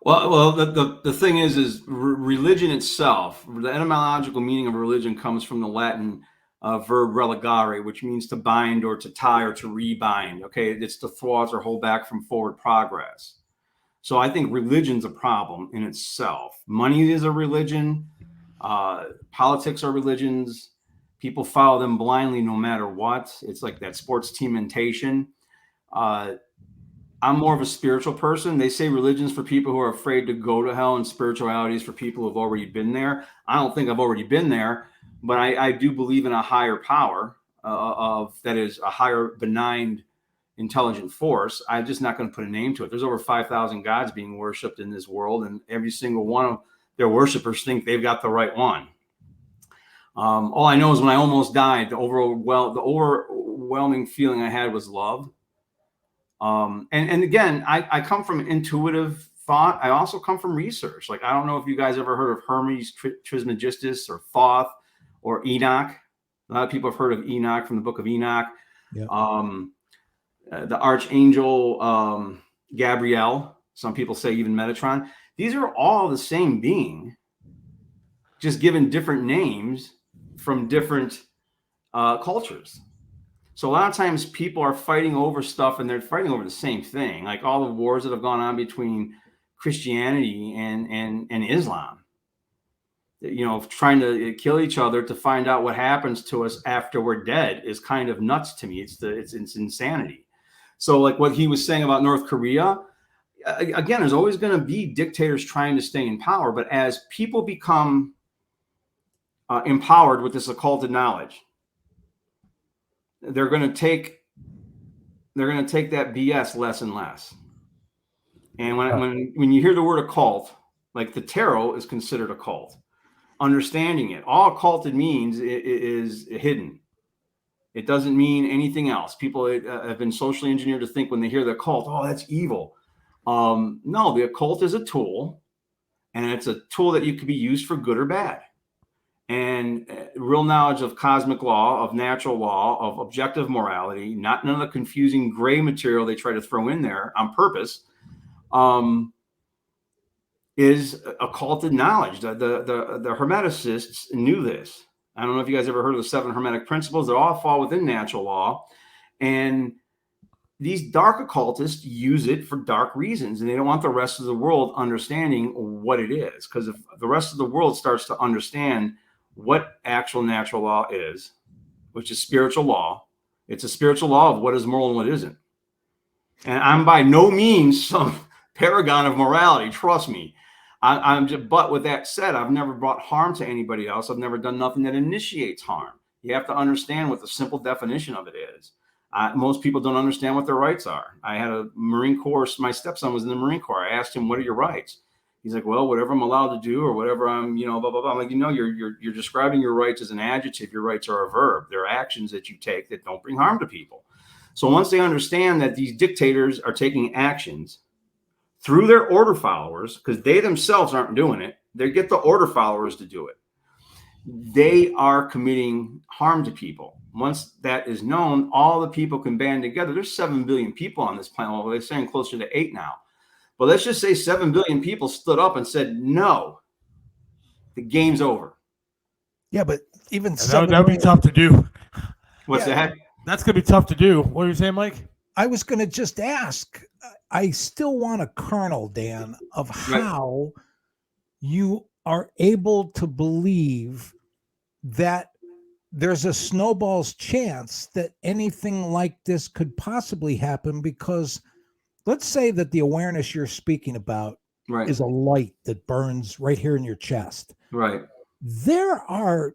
Well, the thing is religion itself, the etymological meaning of religion comes from the Latin verb religare, which means to bind or to tie or to rebind. Okay, it's to thwart or hold back from forward progress. So I think religion's a problem in itself. Money is a religion. Politics are religions. People follow them blindly no matter what. It's like that sports team mentation. I'm more of a spiritual person. They say religion's for people who are afraid to go to hell, and spirituality is for people who have already been there. I don't think I've already been there, but I do believe in a higher power that is a higher benign intelligent force. I'm just not going to put a name to it. There's over 5,000 gods being worshipped in this world, and every single one of their worshipers think they've got the right one. All I know is when I almost died, the overwhelming feeling I had was love. And again, I come from intuitive thought. I also come from research. Like, I don't know if you guys ever heard of Hermes Trismegistus or Thoth or Enoch. A lot of people have heard of Enoch from the book of Enoch. Yeah. The archangel Gabriel. Some people say even Metatron. These are all the same being, just given different names from different cultures. So a lot of times people are fighting over stuff, and they're fighting over the same thing. Like all the wars that have gone on between Christianity and Islam, trying to kill each other to find out what happens to us after we're dead is kind of nuts to me. It's insanity. So like what he was saying about North Korea, again, there's always going to be dictators trying to stay in power. But as people become empowered with this occulted knowledge, they're going to take that BS less and less. And when you hear the word occult, like the tarot is considered occult. Understanding it, all occulted means is hidden. It doesn't mean anything else. People have been socially engineered to think when they hear the occult, oh, that's evil. No, the occult is a tool, and it's a tool that you can be used for good or bad. And real knowledge of cosmic law, of natural law, of objective morality, none of the confusing gray material they try to throw in there on purpose, is occulted knowledge. The Hermeticists knew this. I don't know if you guys ever heard of the 7 Hermetic principles. They all fall within natural law. And these dark occultists use it for dark reasons, and they don't want the rest of the world understanding what it is. Because if the rest of the world starts to understand what actual natural law is, which is spiritual law, it's a spiritual law of what is moral and what isn't. And I'm by no means some paragon of morality, trust me. But with that said, I've never brought harm to anybody else. I've never done nothing that initiates harm. You have to understand what the simple definition of it is. Most people don't understand what their rights are. I had a Marine Corps. My stepson was in the Marine Corps. I asked him, "What are your rights?" He's like, "Well, whatever I'm allowed to do, or whatever I'm, blah blah blah." I'm like, you're describing your rights as an adjective. Your rights are a verb. They're actions that you take that don't bring harm to people. So once they understand that these dictators are taking actions through their order followers, because they themselves aren't doing it, they get the order followers to do it. They are committing harm to people. Once that is known, all the people can band together. There's 7 billion people on this planet. Well, they're saying closer to 8 now. But let's just say 7 billion people stood up and said, no, the game's over. Yeah, but even that would be tough to do. What's that? That's going to be tough to do. What are you saying, Mike? I was going to just ask. I still want a kernel, Dan, of how you are able to believe that there's a snowball's chance that anything like this could possibly happen, because let's say that the awareness you're speaking about is a light that burns right here in your chest. Right. There are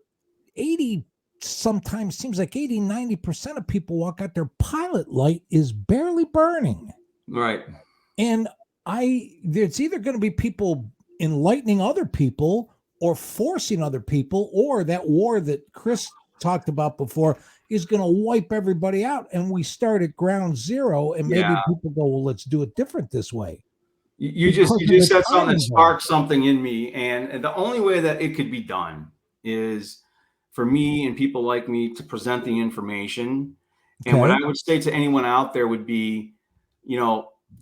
80 sometimes seems like 80-90% of people walk out, their pilot light is barely burning. Right. And it's either going to be people enlightening other people or forcing other people, or that war that Chris talked about before is going to wipe everybody out. And we start at ground zero, and maybe people go, well, let's do it different this way. You just said something that sparked something in me. And the only way that it could be done is for me and people like me to present the information. And what I would say to anyone out there would be,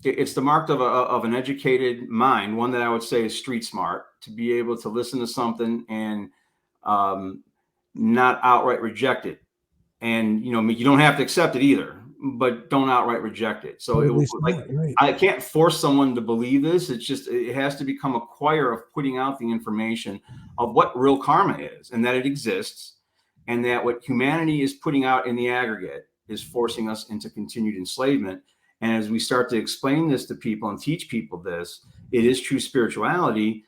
it's the mark of an educated mind, one that I would say is street smart, to be able to listen to something and not outright reject it. And, you don't have to accept it either, but don't outright reject it. So I can't force someone to believe this. It's just, it has to become a choir of putting out the information of what real karma is, and that it exists, and that what humanity is putting out in the aggregate is forcing us into continued enslavement. And as we start to explain this to people and teach people this, it is true spirituality.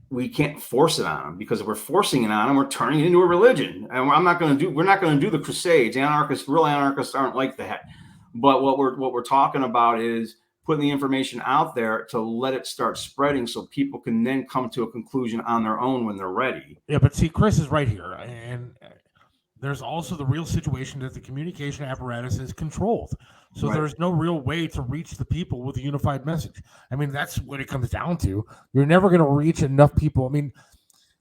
We can't force it on them, because if we're forcing it on them, we're turning it into a religion. And we're not going to do the Crusades. Real anarchists aren't like that. But what we're talking about is putting the information out there to let it start spreading, so people can then come to a conclusion on their own when they're ready. Yeah, but see, Chris is right here, and there's also the real situation that the communication apparatus is controlled. So there's no real way to reach the people with a unified message. I mean, that's what it comes down to. You're never going to reach enough people. I mean,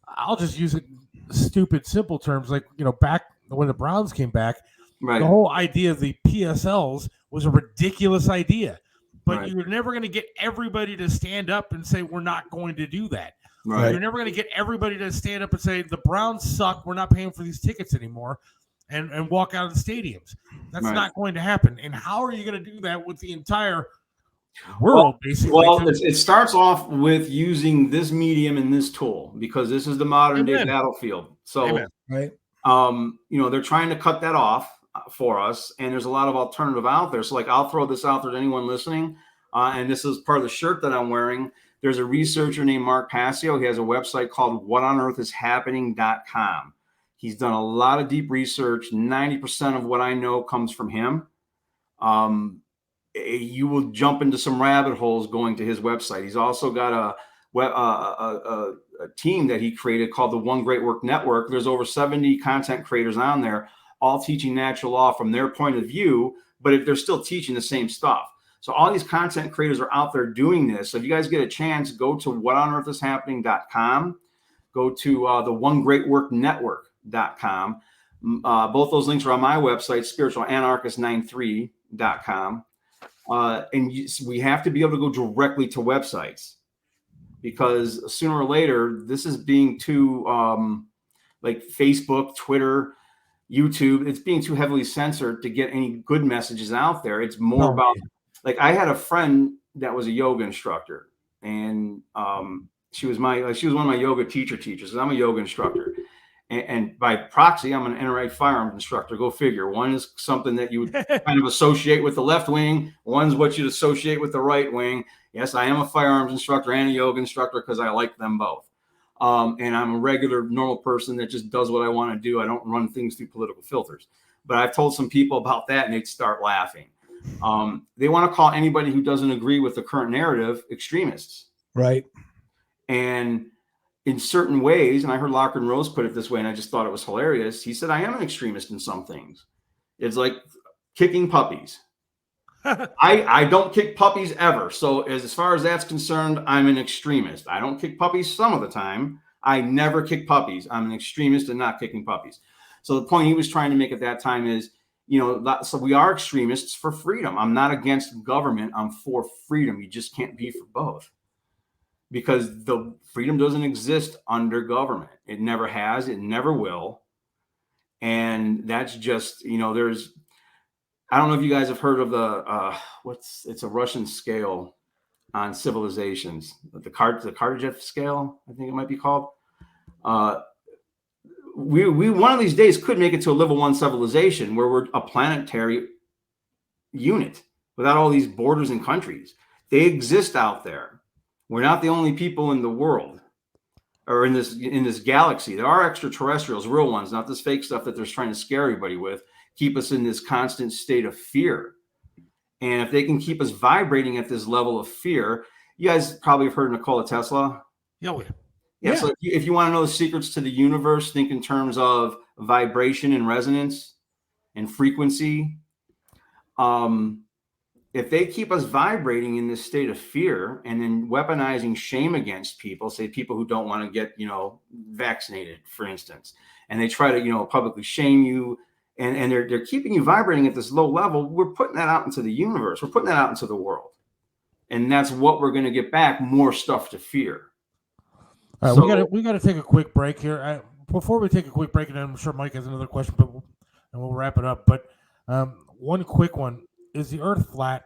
I'll just use it stupid, simple terms. Like, back when the Browns came back, the whole idea of the PSLs was a ridiculous idea. But you're never going to get everybody to stand up and say, we're not going to do that. Right. You're never going to get everybody to stand up and say, the Browns suck, we're not paying for these tickets anymore, and walk out of the stadiums. That's not going to happen. And how are you going to do that with the entire world, basically? Well, it starts off with using this medium and this tool, because this is the modern day battlefield. So, they're trying to cut that off for us, and there's a lot of alternative out there. So, like, I'll throw this out there to anyone listening, and this is part of the shirt that I'm wearing. There's a researcher named Mark Passio. He has a website called whatonearthishappening.com. He's done a lot of deep research. 90% of what I know comes from him. You will jump into some rabbit holes going to his website. He's also got a team that he created called the One Great Work Network. There's over 70 content creators on there, all teaching natural law from their point of view, but they're still teaching the same stuff. So all these content creators are out there doing this. So if you guys get a chance, go to whatonearthishappening.com. Go to the onegreatworknetwork.com. Both those links are on my website, spiritualanarchist93.com. We have to be able to go directly to websites, because sooner or later, this is being too, like Facebook, Twitter, YouTube, it's being too heavily censored to get any good messages out there. It's more about, like, I had a friend that was a yoga instructor, and she was one of my yoga teachers. I'm a yoga instructor, and by proxy, I'm an NRA firearms instructor. Go figure. One is something that you would kind of associate with the left wing. One's what you'd associate with the right wing. Yes, I am a firearms instructor and a yoga instructor, because I like them both. And I'm a regular, normal person that just does what I want to do. I don't run things through political filters. But I've told some people about that, and they'd start laughing. They want to call anybody who doesn't agree with the current narrative extremists. Right. And in certain ways, and I heard Lockard and Rose put it this way, and I just thought it was hilarious. He said, I am an extremist in some things. It's like kicking puppies. I don't kick puppies ever. So as far as that's concerned, I'm an extremist. I don't kick puppies some of the time. I never kick puppies. I'm an extremist and not kicking puppies. So the point he was trying to make at that time is, so we are extremists for freedom. I'm not against government. I'm for freedom. You just can't be for both, because the freedom doesn't exist under government. It never has. It never will. And that's just, I don't know if you guys have heard of it's a Russian scale on civilizations, the Kardashev scale, I think it might be called. We one of these days could make it to a level 1 civilization where we're a planetary unit without all these borders and countries. They exist out there. We're not the only people in the world. or in this galaxy. There are extraterrestrials, real ones, not this fake stuff that they're trying to scare everybody with, keep us in this constant state of fear. And if they can keep us vibrating at this level of fear, you guys probably have heard Nikola Tesla. Yeah. So if you want to know the secrets to the universe, think in terms of vibration and resonance and frequency. If they keep us vibrating in this state of fear and then weaponizing shame against people, say people who don't want to get, vaccinated, for instance, and they try to, publicly shame you, and they're keeping you vibrating at this low level, we're putting that out into the universe. We're putting that out into the world. And that's what we're going to get back, more stuff to fear. All right, we got to take a quick break here. Before we take a quick break, and I'm sure Mike has another question, but we'll wrap it up. But one quick one. Is the Earth flat?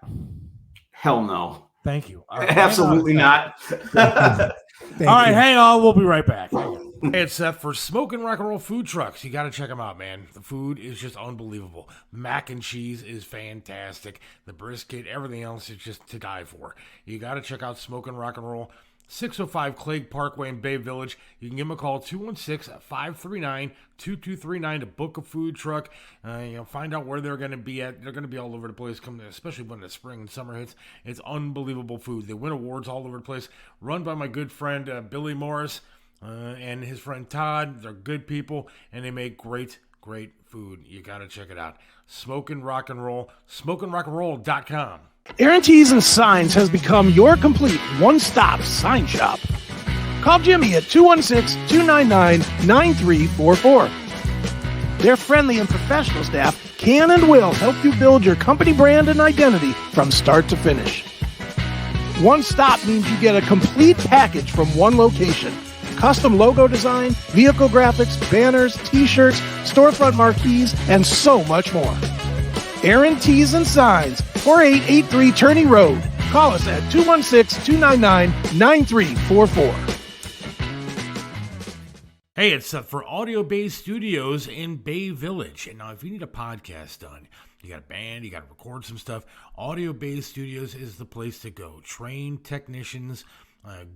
Hell no. Thank you. Absolutely not. All right, hang on. We'll be right back. Hey, it's Seth for Smoking Rock and Roll Food Trucks. You got to check them out, man. The food is just unbelievable. Mac and cheese is fantastic. The brisket, everything else is just to die for. You got to check out Smoking Rock and Roll. 605 Clague Parkway in Bay Village. You can give them a call, 216-539-2239 to book a food truck. Find out where they're going to be at. They're going to be all over the place, especially when the spring and summer hits. It's unbelievable food. They win awards all over the place. Run by my good friend Billy Morris and his friend Todd. They're good people, and they make great food. You got to check it out. Smoking Rock and Roll, SmokingRockandRoll.com. Aaron Tees and Signs has become your complete one-stop sign shop. Call Jimmy at 216-299-9344. Their friendly and professional staff can and will help you build your company brand and identity from start to finish. One stop means you get a complete package from one location. Custom logo design, vehicle graphics, banners, t-shirts, storefront marquees, and so much more. Aaron Tees and Signs, 4883 Turney Road. Call us at 216-299-9344. Hey, it's for Audio Bay Studios in Bay Village. And now if you need a podcast done, you got a band, you got to record some stuff, Audio Bay Studios is the place to go. Trained technicians,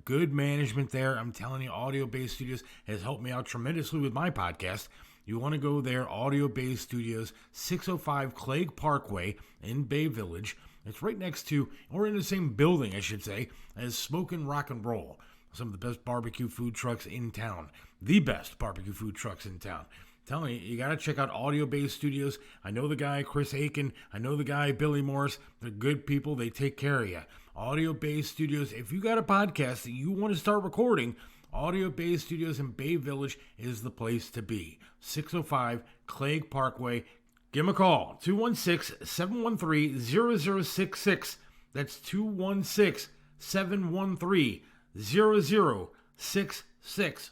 good management there. I'm telling you, Audio Bay Studios has helped me out tremendously with my podcast. You want to go there, Audio Bay Studios, 605 Clague Parkway in Bay Village. It's right next to, or in the same building, I should say, as Smoking Rock and Roll. Some of the best barbecue food trucks in town. The best barbecue food trucks in town. I'm telling you, you got to check out Audio Bay Studios. I know the guy, Chris Aiken. I know the guy, Billy Morris. They're good people. They take care of you. Audio Bay Studios. If you got a podcast that you want to start recording, Audio Bay Studios in Bay Village is the place to be. 605 Clague Parkway. Give them a call. 216-713-0066. That's 216-713-0066.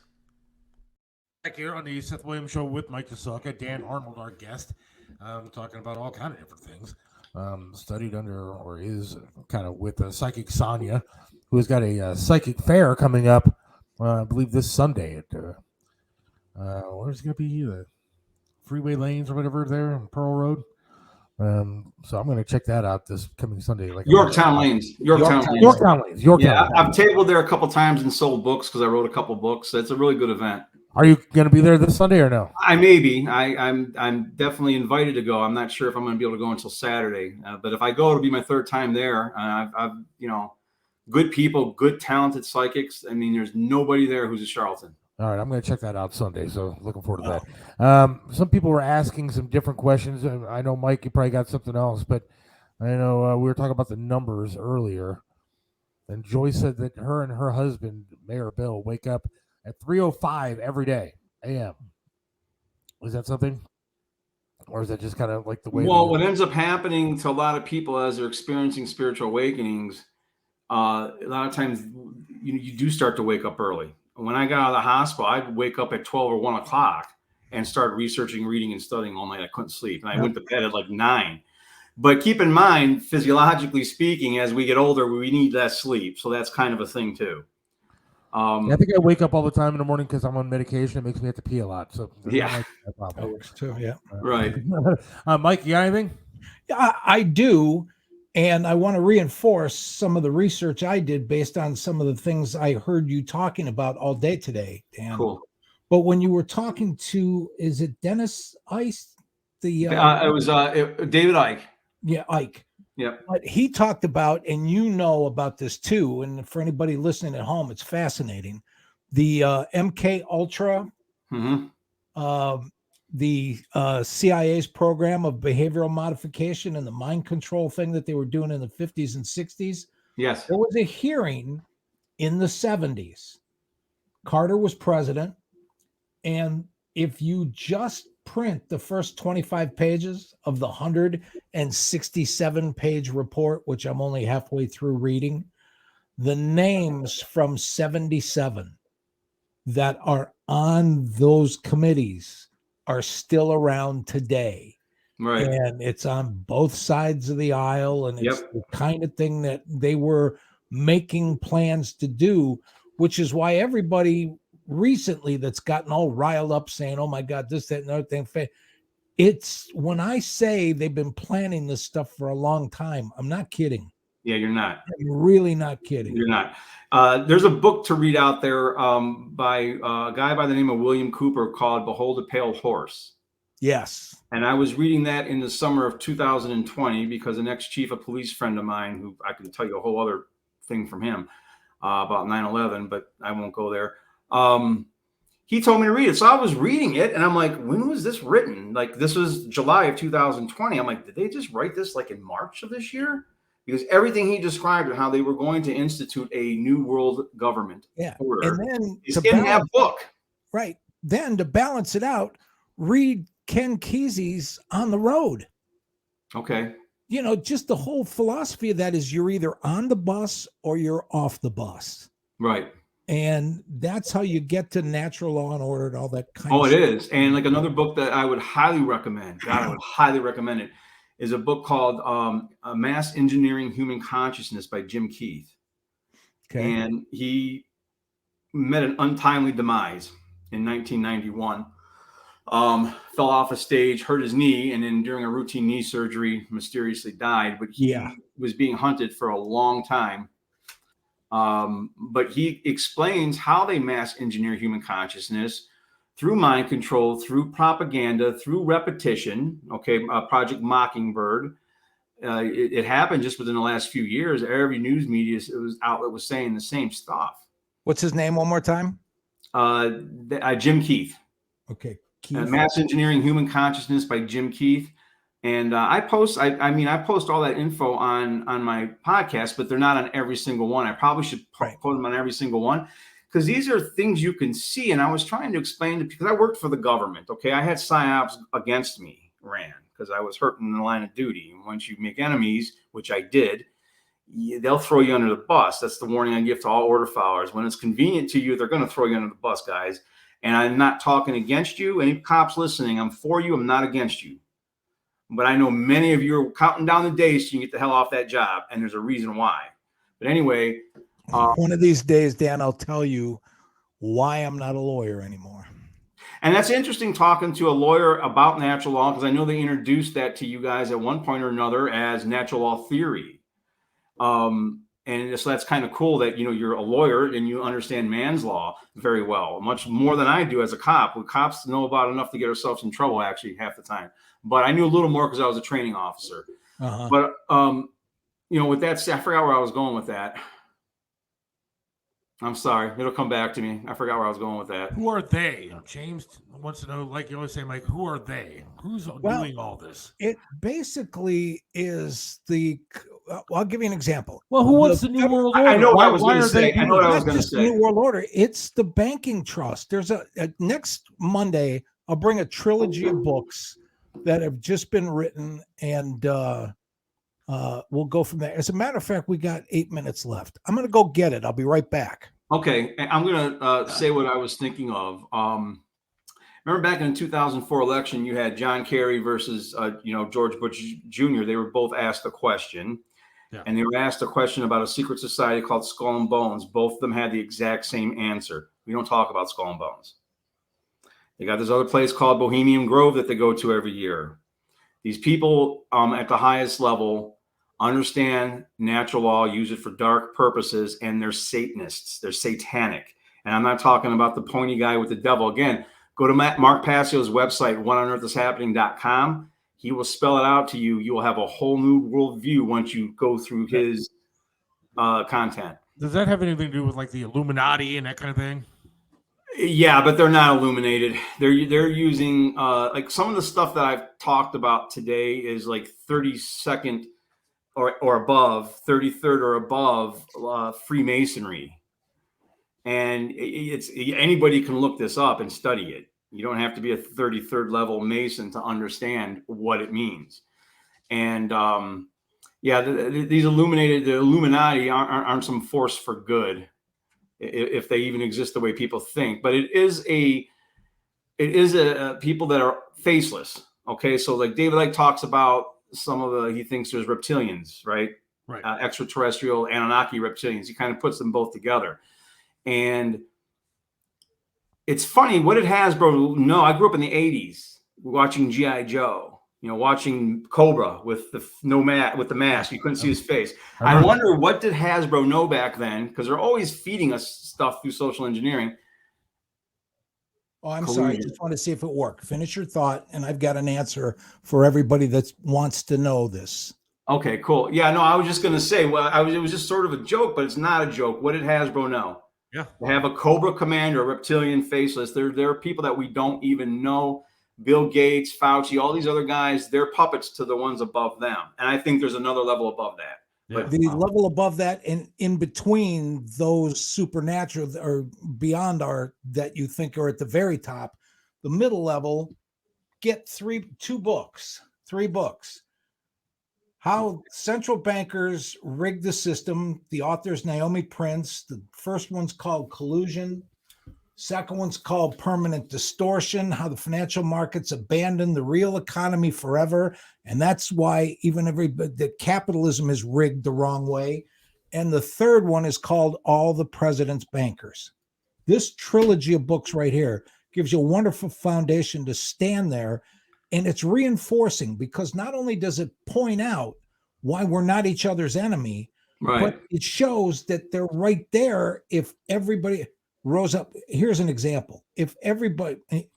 Back here on the Seth Williams Show with Mike Tasaka, Dan Arnold, our guest, talking about all kind of different things. Studied under, or is kind of with Psychic Sonia, who has got a psychic fair coming up, I believe this Sunday at where's it going to be? The Freeway Lanes or whatever there on Pearl Road. So I'm going to check that out this coming Sunday. Yorktown Lanes. Yorktown Lanes. Yeah, I've tabled there a couple times and sold books because I wrote a couple books. So it's a really good event. Are you going to be there this Sunday or no? I may be. I'm definitely invited to go. I'm not sure if I'm going to be able to go until Saturday. But if I go, it'll be my third time there. I've good people, good talented psychics. I mean, there's nobody there who's a charlatan. All right, I'm going to check that out Sunday, so looking forward to that. Some people were asking some different questions. I know, Mike, you probably got something else, but I know we were talking about the numbers earlier, and Joy said that her and her husband, Mayor Bill, wake up at 3:05 every day, a.m. Is that something? Or is that just kind of like the way? Well, what ends up happening to a lot of people as they're experiencing spiritual awakenings, a lot of times you do start to wake up early. When I got out of the hospital, I'd wake up at 12 or 1 o'clock and start researching, reading, and studying all night. I couldn't sleep. And I went to bed at like 9. But keep in mind, physiologically speaking, as we get older, we need less sleep. So that's kind of a thing too. I think I wake up all the time in the morning because I'm on medication. It makes me have to pee a lot. So yeah, that works too. Yeah, right. Mike, you got anything? I do. And I want to reinforce some of the research I did based on some of the things I heard you talking about all day today, Dan. Cool. But when you were talking to, is it Dennis Ice? It was David Icke. Yeah, Ike. Yep. But he talked about, and you know about this too, and for anybody listening at home, it's fascinating. The MK Ultra, the CIA's program of behavioral modification and the mind control thing that they were doing in the 50s and 60s. Yes. There was a hearing in the 70s. Carter was president. And if you just print the first 25 pages of the 167-page report, which I'm only halfway through reading, the names from 77 that are on those committees are still around today. Right. And it's on both sides of the aisle. And it's the kind of thing that they were making plans to do, which is why everybody recently that's gotten all riled up saying, oh my God, this, that, and other thing. It's when I say they've been planning this stuff for a long time, I'm not kidding. Yeah, you're not. I'm really not kidding. You're not. There's a book to read out there by a guy by the name of William Cooper called Behold a Pale Horse. Yes. And I was reading that in the summer of 2020 because an ex-chief of police friend of mine, who I can tell you a whole other thing from him about 9/11, but I won't go there. He told me to read it. So I was reading it and I'm like, when was this written? Like, this was July of 2020. I'm like, did they just write this like in March of this year? Because everything he described and how they were going to institute a new world government order and then is in that book. Right. Then to balance it out, read Ken Kesey's On the Road. Okay. You know, just the whole philosophy of that is you're either on the bus or you're off the bus. Right. And that's how you get to natural law and order and all that kind of stuff. It is. And like another book that I would highly recommend, I would highly recommend it, is a book called Mass Engineering Human Consciousness by Jim Keith. Okay. And he met an untimely demise in 1991. Fell off a stage, hurt his knee, and then during a routine knee surgery, mysteriously died. But he was being hunted for a long time. But he explains how they mass engineer human consciousness through mind control, through propaganda, through repetition. Okay, Project Mockingbird. It happened just within the last few years. Every news media outlet was saying the same stuff. What's his name one more time? Jim Keith. Okay. Mass Engineering Human Consciousness by Jim Keith. And I post all that info on my podcast, but they're not on every single one. I probably should put them on every single one because these are things you can see. And I was trying to explain because I worked for the government. Okay. I had psyops against me ran because I was hurt in the line of duty. And once you make enemies, which I did, they'll throw you under the bus. That's the warning I give to all order followers. When it's convenient to you, they're going to throw you under the bus, guys. And I'm not talking against you. Any cops listening, I'm for you. I'm not against you. But I know many of you are counting down the days so you can get the hell off that job. And there's a reason why. But anyway. One of these days, Dan, I'll tell you why I'm not a lawyer anymore. And that's interesting talking to a lawyer about natural law, because I know they introduced that to you guys at one point or another as natural law theory. And so that's kind of cool that, you know, you're a lawyer and you understand man's law very well, much more than I do as a cop. Well, cops know about enough to get ourselves in trouble, actually, half the time. But I knew a little more because I was a training officer. But, you know, with that said, I forgot where I was going with that. I'm sorry. It'll come back to me. I forgot where I was going with that. Who are they? James wants to know, like you always say, Mike, who are they? Who's doing all this? It basically is I'll give you an example. Well, who wants the New World Order? I know what I was going to say. I know what I was going to say. New World Order. It's the banking trust. There's a next Monday, I'll bring a trilogy of books that have just been written, and we'll go from there. As a matter of fact, we got 8 minutes left. I'm going to go get it. I'll be right back. Okay. I'm going to say what I was thinking of. Remember back in the 2004 election, you had John Kerry versus, George Bush Jr. They were both asked a question. Yeah. And they were asked a question about a secret society called Skull and Bones. Both of them had the exact same answer. We don't talk about Skull and Bones. They got this other place called Bohemian Grove that they go to every year. These people at the highest level understand natural law, use it for dark purposes, and they're Satanists. They're satanic. And I'm not talking about the pointy guy with the devil. Again, go to Mark Passio's website, whatonearthishappening.com. He will spell it out to you. You will have a whole new worldview once you go through his content. Does that have anything to do with like the Illuminati and that kind of thing? Yeah, but they're not illuminated. They're using like some of the stuff that I've talked about today is like 32nd or above, 33rd or above Freemasonry. And it's anybody can look this up and study it. You don't have to be a 33rd level Mason to understand what it means. And these the Illuminati aren't some force for good, if they even exist the way people think. But it is a people that are faceless. Okay, so like David Icke talks about he thinks there's reptilians, right? Right. Extraterrestrial Anunnaki reptilians. He kind of puts them both together. And it's funny, what did Hasbro know? I grew up in the 80s watching G.I. Joe, watching Cobra with the mask. You couldn't see his face. I wonder, what did Hasbro know back then? Because they're always feeding us stuff through social engineering. Oh, I'm sorry. I just want to see if it worked. Finish your thought, and I've got an answer for everybody that wants to know this. Okay, cool. Yeah, no, I was just going to say, it was just sort of a joke, but it's not a joke. What did Hasbro know? Yeah. They have a Cobra Commander, a reptilian faceless. There are people that we don't even know. Bill Gates, Fauci, all these other guys, they're puppets to the ones above them. And I think there's another level above that. Yeah. But the level above that and in between those supernatural or beyond that you think are at the very top, the middle level, get three books. How Central Bankers Rigged the System. The author's Naomi Prince. The first one's called Collusion. Second one's called Permanent Distortion, How the Financial Markets Abandoned the Real Economy Forever. And that's why that capitalism is rigged the wrong way. And the third one is called All the President's Bankers. This trilogy of books right here gives you a wonderful foundation to stand there. And it's reinforcing, because not only does it point out why we're not each other's enemy, right. but it shows that they're right there if everybody rose up. Here's an example. If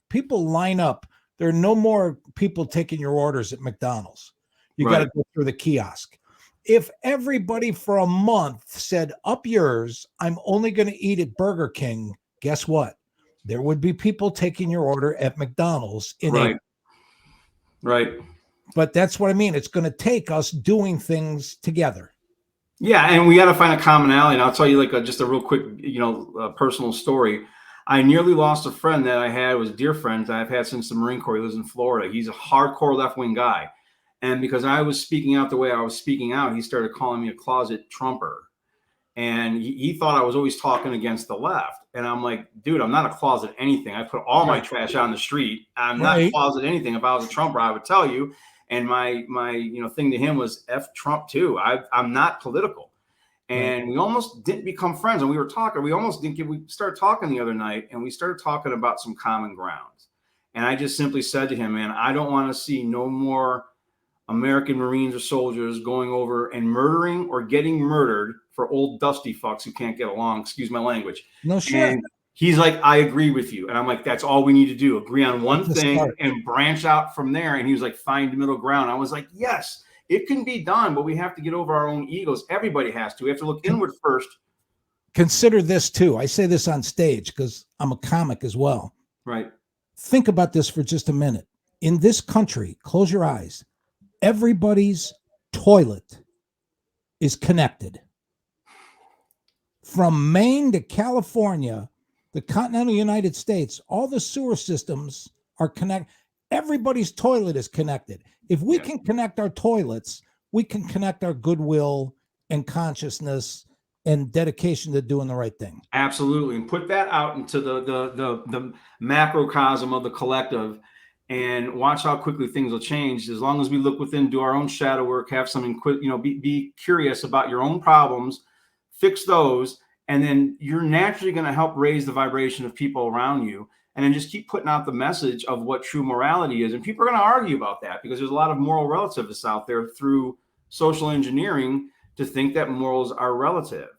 people line up, there are no more people taking your orders at McDonald's. You got to go through the kiosk. If everybody for a month said, up yours, I'm only going to eat at Burger King, guess what? There would be people taking your order at McDonald's in April. Right. But that's what I mean. It's going to take us doing things together. Yeah, and we got to find a commonality. And I'll tell you just a real quick, personal story. I nearly lost a friend that I had, was dear friends I've had since the Marine Corps. He lives in Florida. He's a hardcore left-wing guy. And because I was speaking out the way I was speaking out, he started calling me a closet Trumper. And he thought I was always talking against the left. And I'm like, dude, I'm not a closet anything. I put all my trash out on the street. I'm not a closet anything. If I was a Trumper, I would tell you. And my thing to him was F Trump too. I'm not political. And we almost didn't become friends. And we were talking, we started talking the other night, and we started talking about some common grounds. And I just simply said to him, man, I don't want to see no more American Marines or soldiers going over and murdering or getting murdered for old dusty fucks who can't get along. Excuse my language. No shit. And he's like, I agree with you. And I'm like, that's all we need to do. Agree on one thing and branch out from there. And he was like, find the middle ground. I was like, yes, it can be done, but we have to get over our own egos. Everybody has to. We have to look inward first. Consider this too. I say this on stage because I'm a comic as well. Right. Think about this for just a minute. In this country, close your eyes. Everybody's toilet is connected. From Maine to California, the continental United States, all the sewer systems are connected. Everybody's toilet is connected. If we can connect our toilets, we can connect our goodwill and consciousness and dedication to doing the right thing. Absolutely. And put that out into the macrocosm of the collective, and watch how quickly things will change. As long as we look within, do our own shadow work, have some, be curious about your own problems, fix those, and then you're naturally going to help raise the vibration of people around you. And then just keep putting out the message of what true morality is. And people are going to argue about that because there's a lot of moral relativists out there through social engineering to think that morals are relative,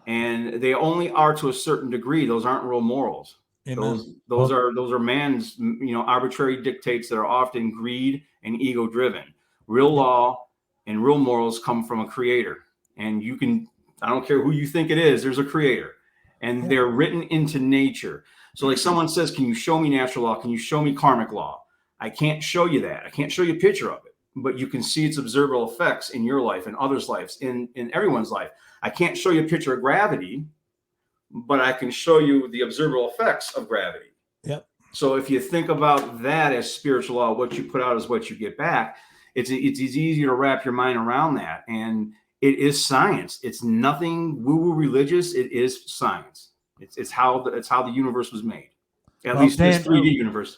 and they only are to a certain degree. Those aren't real morals. Amen. Those are man's, arbitrary dictates that are often greed and ego driven. Real law and real morals come from a creator, and I don't care who you think it is, there's a creator, and they're written into nature. So like someone says, can you show me natural law? Can you show me karmic law? I can't show you that. I can't show you a picture of it, but you can see its observable effects in your life and others' lives, in everyone's life. I can't show you a picture of gravity, but I can show you the observable effects of gravity. Yep. So if you think about that as spiritual law, what you put out is what you get back. It's easy to wrap your mind around that. And it is science. It's nothing woo-woo religious. It is science. It's how the universe was made. At least this 3D universe.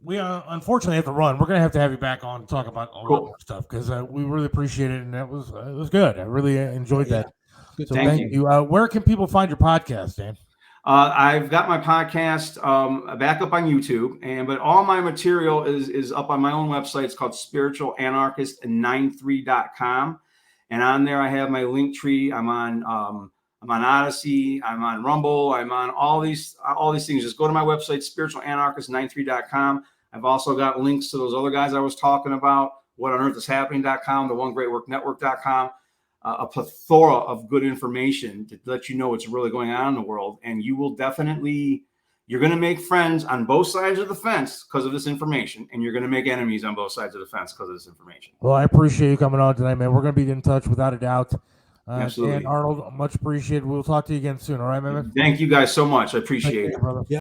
We unfortunately have to run. We're going to have you back on to talk about a lot more stuff, because we really appreciate it, and it was good. I really enjoyed that. So thank you. Where can people find your podcast, Dan? I've got my podcast back up on YouTube, but all my material is up on my own website. It's called spiritualanarchist93.com, and on there I have my link tree. I'm on Odyssey, I'm on Rumble, I'm on all these things. Just go to my website, spiritualanarchist93.com. I've also got links to those other guys I was talking about, whatonearthishappening.com, the onegreatworknetwork.com. A plethora of good information to let you know what's really going on in the world. And you will you're going to make friends on both sides of the fence because of this information. And you're going to make enemies on both sides of the fence because of this information. Well, I appreciate you coming on tonight, man. We're going to be in touch without a doubt. Absolutely. Dan Arnold, much appreciated. We'll talk to you again soon. All right, man? Thank you guys so much. I appreciate it. Brother.